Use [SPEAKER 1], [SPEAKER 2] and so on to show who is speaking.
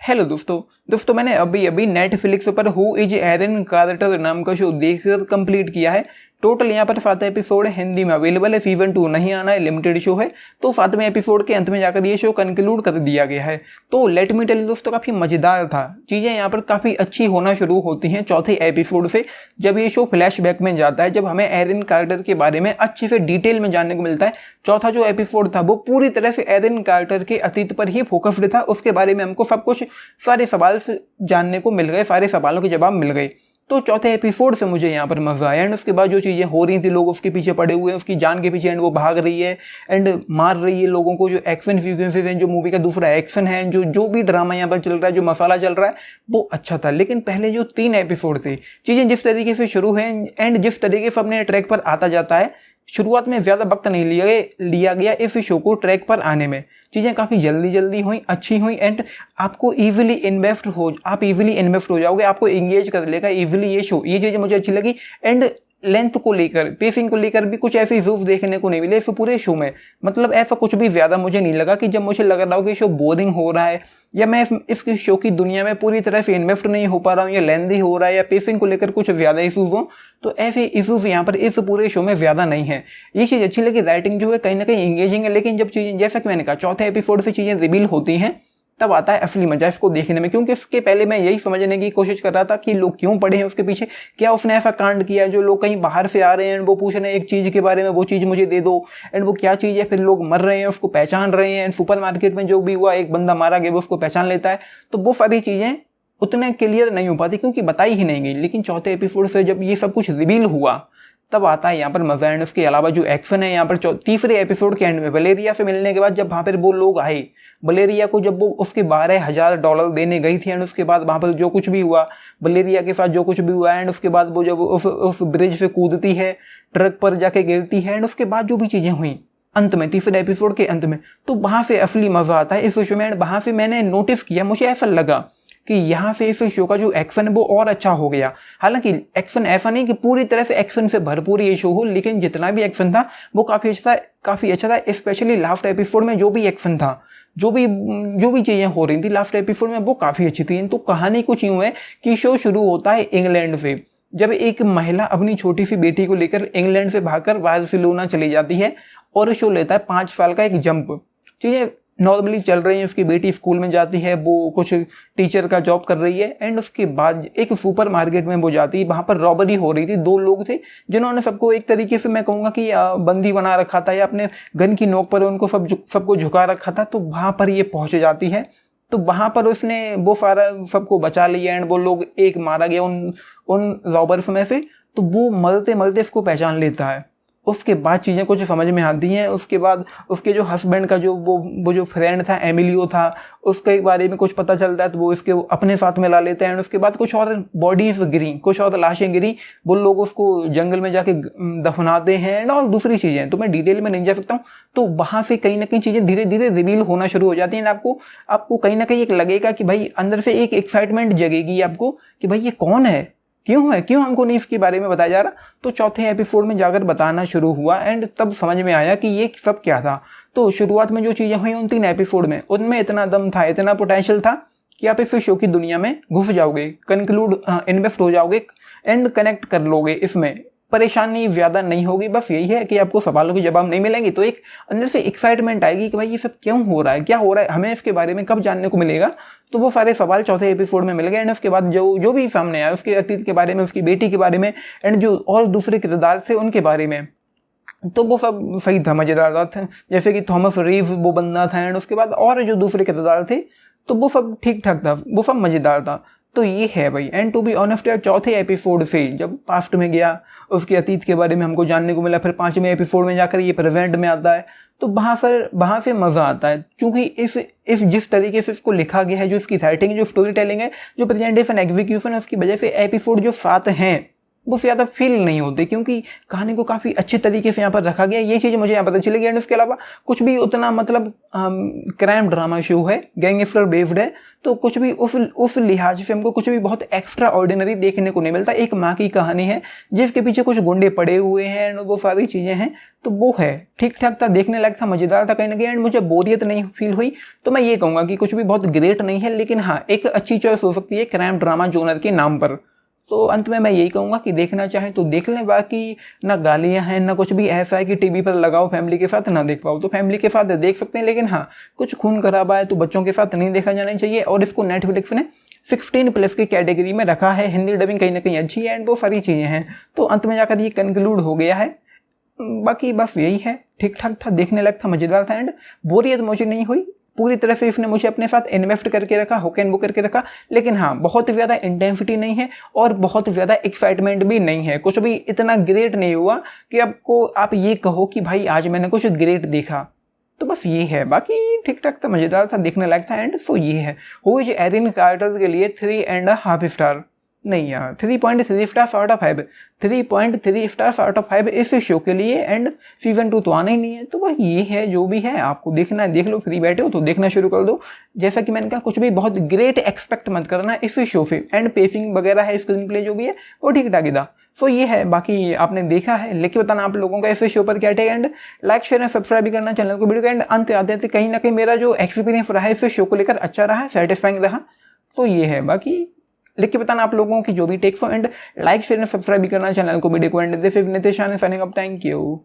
[SPEAKER 1] Hello दोस्तों मैंने अभी अभी नेटफ्लिक्स पर हु इज एरन कार्टर नाम का शो देखकर कंप्लीट किया है। टोटल यहाँ पर 7 एपिसोड हिंदी में अवेलेबल है। सीजन 2 नहीं आना है, लिमिटेड शो है। तो 7वें एपिसोड के अंत में जाकर ये शो कंक्लूड कर दिया गया है। तो लेट मी टेल यू दोस्तों, काफ़ी मज़ेदार था। चीज़ें यहाँ पर काफ़ी अच्छी होना शुरू होती हैं चौथे एपिसोड से, जब ये शो फ्लैशबैक में जाता है, जब हमें एरन कार्टर के बारे में अच्छे से डिटेल में जानने को मिलता है। चौथा जो एपिसोड था वो पूरी तरह से एरन कार्टर के अतीत पर ही फोकस्ड था। उसके बारे में हमको सब कुछ, सारे सवाल जानने को मिल गए, सारे सवालों के जवाब मिल गए। तो चौथे एपिसोड से मुझे यहाँ पर मजा आया। एंड उसके बाद जो चीज़ें हो रही थी, लोग उसके पीछे पड़े हुए हैं, उसकी जान के पीछे, एंड वो भाग रही है एंड मार रही है लोगों को। जो एक्शन सीक्वेंसेस हैं, जो मूवी का दूसरा एक्शन है, जो भी ड्रामा यहाँ पर चल रहा है, जो मसाला चल रहा है, वो अच्छा था। लेकिन पहले जो 3 एपिसोड थे, चीज़ें जिस तरीके से शुरू हैं एंड जिस तरीके से अपने ट्रैक पर आता जाता है, शुरुआत में ज़्यादा वक्त नहीं लिया गया इस शो को ट्रैक पर आने में। चीज़ें काफ़ी जल्दी हुई, अच्छी हुई एंड आप इजीली इन्वेस्ट हो जाओगे, आपको एंगेज कर लेगा इजीली ये शो। ये चीज़ें मुझे अच्छी लगी। एंड लेंथ को लेकर, पेसिंग को लेकर भी कुछ ऐसे इश्यूज देखने को नहीं मिले इस पूरे शो में। मतलब ऐसा कुछ भी ज़्यादा मुझे नहीं लगा कि जब मुझे लग रहा हो कि शो बोरिंग हो रहा है, या मैं इस शो की दुनिया में पूरी तरह से इन्वेस्ट नहीं हो पा रहा हूँ, या लेंदी हो रहा है, या पेसिंग को लेकर कुछ ज़्यादा इशूज़ हों। तो ऐसे इशूज़ यहाँ पर इस पूरे शो में ज़्यादा नहीं है। ये चीज़ अच्छी लगी। राइटिंग जो है कहीं ना कहीं एंगेजिंग है। लेकिन जब चीज़ें, जैसा कि मैंने कहा, चौथे एपिसोड से चीज़ें रिवील होती हैं, तब आता है असली मजा इसको देखने में। क्योंकि इसके पहले मैं यही समझने की कोशिश कर रहा था कि लोग क्यों पड़े हैं उसके पीछे, क्या उसने ऐसा कांड किया। जो लोग कहीं बाहर से आ रहे हैं, वो पूछ रहे हैं एक चीज़ के बारे में, वो चीज़ मुझे दे दो, एंड वो क्या चीज़ है। फिर लोग मर रहे हैं, उसको पहचान रहे हैं। एंड सुपर मार्केट में जो भी हुआ, एक बंदा मारा गया, वो उसको पहचान लेता है। तो वो सारी चीज़ें उतने क्लियर नहीं हो पाती क्योंकि बताई ही नहीं गई। लेकिन चौथे एपिसोड से जब ये सब कुछ रिवील हुआ, तब आता है यहाँ पर मजा। एंड उसके अलावा जो एक्शन है यहाँ पर तीसरे एपिसोड के एंड में, वलेरिया से मिलने के बाद जब वहाँ पर वो लोग आए, वलेरिया को जब वो उसके $12,000 देने गई थी, एंड उसके बाद वहाँ पर जो कुछ भी हुआ, वलेरिया के साथ जो कुछ भी हुआ, एंड उसके बाद वो जब उस ब्रिज से कूदती है, ट्रक पर जाके गिरती है, एंड उसके बाद जो भी चीज़ें हुई अंत में, तीसरे एपिसोड के अंत में, तो वहाँ से असली मजा आता है इस शो में। एंड वहाँ से मैंने नोटिस किया, मुझे ऐसा लगा कि यहाँ से इस शो का जो एक्शन है वो और अच्छा हो गया। हालांकि एक्शन ऐसा नहीं कि पूरी तरह से एक्शन से भरपूर ये शो हो, लेकिन जितना भी एक्शन था वो काफ़ी अच्छा था। स्पेशली लास्ट एपिसोड में जो भी एक्शन था, जो भी चीज़ें हो रही थी लास्ट एपिसोड में, वो काफ़ी अच्छी थी। तो कहानी कुछ यूँ है कि शो शुरू होता है इंग्लैंड से, जब एक महिला अपनी छोटी सी बेटी को लेकर इंग्लैंड से भागकर बार्सिलोना चली जाती है, और शो लेता है 5 साल का एक जंप। चीज़ें नॉर्मली चल रही है, उसकी बेटी स्कूल में जाती है, वो कुछ टीचर का जॉब कर रही है, एंड उसके बाद एक सुपर मार्केट में वो जाती है। वहाँ पर रॉबरी हो रही थी। 2 लोग थे जिन्होंने सबको एक तरीके से, मैं कहूँगा कि बंदी बना रखा था, या अपने गन की नोक पर उनको सबको झुका रखा था। तो वहाँ पर ये पहुँच जाती है। तो वहाँ पर उसने वो सारा सबको बचा लिया, एंड वो लोग, एक मारा गया उन रॉबर्स में से। तो वो मरते इसको पहचान लेता है। उसके बाद चीज़ें कुछ समझ में आती हैं। उसके बाद उसके जो हस्बैंड का जो वो जो फ्रेंड था, एमिलियो था, उसके बारे में कुछ पता चलता है। तो वो इसके अपने साथ में ला लेते हैं। उसके बाद कुछ और बॉडीज गिरी, कुछ और लाशें गिरी, वो लोग उसको जंगल में जाके दफनाते हैं, और दूसरी चीज़ें तो मैं डिटेल में नहीं जा सकता हूँ। तो वहाँ से कहीं ना कहीं चीज़ें धीरे धीरे रिवील होना शुरू हो जाती हैं। आपको कहीं ना कहीं एक लगेगा कि भाई, अंदर से एक एक्साइटमेंट जगेगी आपको कि भाई ये कौन है, क्यों हमको नहीं इसके बारे में बताया जा रहा। तो चौथे एपिसोड में जाकर बताना शुरू हुआ, एंड तब समझ में आया कि ये सब क्या था। तो शुरुआत में जो चीज़ें हुई उन 3 एपिसोड में, उनमें इतना दम था, इतना पोटेंशियल था कि आप इस शो की दुनिया में घुस जाओगे, इन्वेस्ट हो जाओगे, एंड कनेक्ट कर लोगे। इसमें परेशानी ज़्यादा नहीं होगी। बस यही है कि आपको सवालों के जवाब नहीं मिलेंगे, तो एक अंदर से एक्साइटमेंट आएगी कि भाई ये सब क्यों हो रहा है, क्या हो रहा है, हमें इसके बारे में कब जानने को मिलेगा। तो वो सारे सवाल चौथे एपिसोड में मिल गए। एंड उसके बाद जो भी सामने आया, उसके अतीत के बारे में, उसकी बेटी के बारे में, एंड जो और दूसरे किरदार थे उनके बारे में, तो वो सब सही था, मज़ेदार था। जैसे कि थॉमस रीव वो बंदा था, एंड उसके बाद और जो दूसरे किरदार थे, तो वो सब ठीक ठाक था, वो सब मज़ेदार था। तो ये है भाई। एंड टू बी ऑनेस्ट यार, चौथे एपिसोड से जब पास्ट में गया, उसके अतीत के बारे में हमको जानने को मिला, फिर 5वें एपिसोड में जाकर ये प्रेजेंट में आता है, तो वहाँ से मज़ा आता है। क्योंकि इस जिस तरीके से इसको लिखा गया है, जो इसकी राइटिंग, जो स्टोरी टेलिंग है, जो प्रेजेंटेशन, एग्जीक्यूशन है, उसकी वजह से एपिसोड जो 7 हैं वो ज़्यादा फील नहीं होते, क्योंकि कहानी को काफ़ी अच्छे तरीके से यहाँ पर रखा गया, ये चीज़ मुझे यहाँ पता चलेगी। एंड उसके अलावा कुछ भी उतना मतलब क्राइम ड्रामा शो है, गैंगस्टर बेस्ड है, तो कुछ भी उस लिहाज से हमको कुछ भी बहुत एक्स्ट्रा ऑर्डिनरी देखने को नहीं मिलता। एक माँ की कहानी है जिसके पीछे कुछ गुंडे पड़े हुए हैं एंड वो सारी चीज़ें हैं, तो वो है ठीक ठाक था, देखने लायक था, मज़ेदार था कहीं ना कहीं, एंड मुझे बोरियत नहीं फील हुई। तो मैं ये कहूँगा कि कुछ भी बहुत ग्रेट नहीं है, लेकिन हाँ एक अच्छी चॉइस हो सकती है क्राइम ड्रामा जोनर के नाम पर। तो अंत में मैं यही कहूँगा कि देखना चाहें तो देख लें, बाकी ना गालियाँ हैं ना कुछ भी ऐसा है कि टीवी पर लगाओ फैमिली के साथ ना देख पाओ, तो फैमिली के साथ देख सकते हैं, लेकिन हाँ कुछ खून खराबा है तो बच्चों के साथ नहीं देखा जाना चाहिए। और इसको नेटफ्लिक्स ने 16+ की कैटेगरी में रखा है, हिंदी डबिंग कहीं ना कहीं अच्छी है एंड वो सारी चीज़ें हैं, तो अंत में जाकर ये कंक्लूड हो गया है। बाकी बस यही है, ठीक ठाक था, देखने लायक था, मज़ेदार था एंड बोरियत मुझे नहीं हुई। पूरी तरह से इसने मुझे अपने साथ इन्वेस्ट करके रखा, हुक एंड बुक करके रखा, लेकिन हाँ बहुत ज़्यादा इंटेंसिटी नहीं है और बहुत ज़्यादा एक्साइटमेंट भी नहीं है, कुछ भी इतना ग्रेट नहीं हुआ कि आपको आप ये कहो कि भाई आज मैंने कुछ ग्रेट देखा। तो बस ये है, बाकी ठीक ठाक था, मज़ेदार था, देखने लायक था एंड सो ये है। हु इज एरिन कार्टर के लिए 3.5 स्टार नहीं यार, 3.3 stars out of 5, 3.3 stars out of 5 इस शो के लिए। एंड सीजन 2 तो आना ही नहीं है, तो वह ये है जो भी है, आपको देखना है देख लो, फ्री बैठे हो तो देखना शुरू कर दो। जैसा कि मैंने कहा कुछ भी बहुत ग्रेट एक्सपेक्ट मत करना इस शो से, एंड पेसिंग वगैरह है, स्क्रीन प्ले जो भी है वो ठीक ठाक ही था। सो ये है, बाकी आपने देखा है, लेके बताना आप लोगों का इस शो पर क्या take, and like share and subscribe भी करना चैनल को। वीडियो के एंड अंत आते थे, कहीं ना कहीं मेरा जो एक्सपीरियंस रहा है इस शो को लेकर अच्छा रहा, सेटिस्फाइंग रहा। तो ये है, बाकी लिख के बताना आप लोगों की जो भी टेक्स हो, and like share and subscribe भी करना चैनल को, वीडियो को। And this is Nitish signing up, thank you.